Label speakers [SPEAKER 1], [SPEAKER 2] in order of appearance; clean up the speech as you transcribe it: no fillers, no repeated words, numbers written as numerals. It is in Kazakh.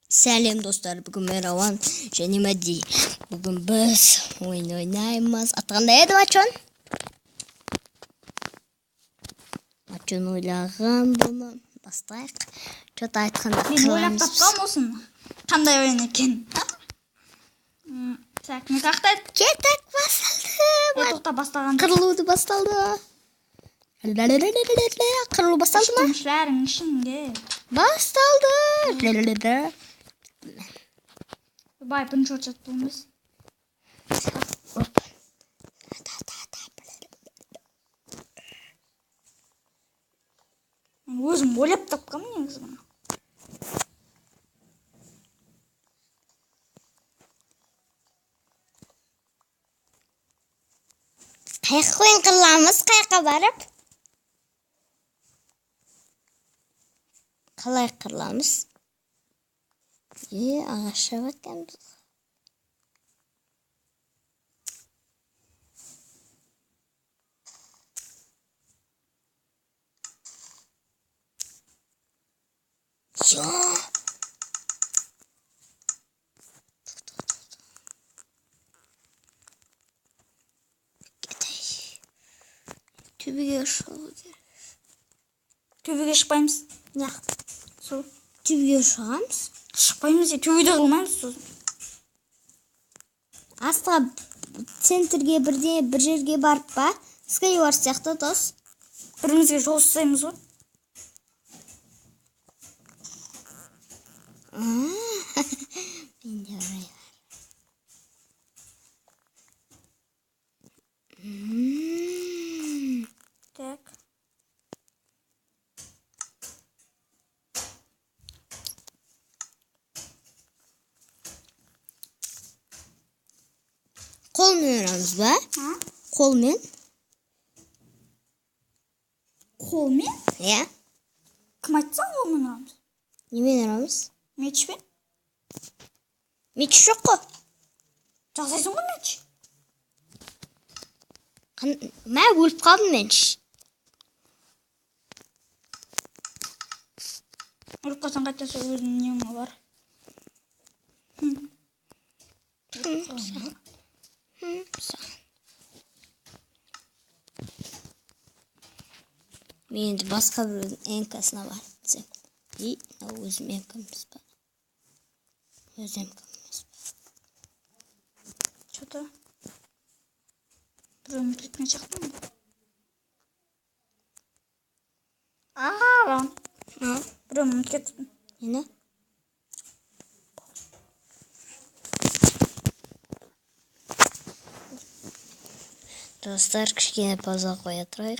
[SPEAKER 1] Сәлем достар, бүгін мен Рауан және Мәди. Бүгін біз ойын ойнаймыз. Атқандай еді Мачон? Мачон ойлаған бұны. Бастайық. Что-то айтқанда
[SPEAKER 2] мен ойлап тапқам осын. Қандай ойын екен? Так, мен қақтайды?
[SPEAKER 1] Кетік басылды.
[SPEAKER 2] Тоқта бастаған.
[SPEAKER 1] Қырылуды басталды. Қырылу басталды ма?
[SPEAKER 2] Тұмшыларың ішінде.
[SPEAKER 1] Басталды.
[SPEAKER 2] Бай, бірінші отшат болмыз. Мен өзім ойлап тапқам негізі бұны.
[SPEAKER 1] Қайық ойын қыламыз, қайыққа барып. Қалай қыламыз? Ағаша бәккенбіз. Төбеге шығу керек.
[SPEAKER 2] Төбеге шықпаймыз.
[SPEAKER 1] Сол төбеге шығамыз.
[SPEAKER 2] Шықпаймыз, төбеде қылмаймыз сосын.
[SPEAKER 1] Астыға центрге бір жерге барып па? Скайуар сияқты дос.
[SPEAKER 2] Бірімізге жол жасаймыз ғой.
[SPEAKER 1] Менде орай бар.
[SPEAKER 2] Так.
[SPEAKER 1] Қолмен орамыз ба? Қолмен?
[SPEAKER 2] Қолмен?
[SPEAKER 1] Иә.
[SPEAKER 2] Кім айтсаң қолмен орамыз?
[SPEAKER 1] Немен орамыз?
[SPEAKER 2] Мечпен?
[SPEAKER 1] Меч жоқ қой.
[SPEAKER 2] Жасайсың ғой меч?
[SPEAKER 1] Мә өліп қалдым мен.
[SPEAKER 2] Өліп қалсаң қайтасы өзінің нең бар.
[SPEAKER 1] Мен енді басқа бір энкасына барып десем. Өзім энкамыз ба? Өз энкамыз ба?
[SPEAKER 2] Что-то бір өмір кеткен шақтым ба? Бір өмір кеттім.
[SPEAKER 1] Нені? Достар, кішкене пауза қоя тұрайық.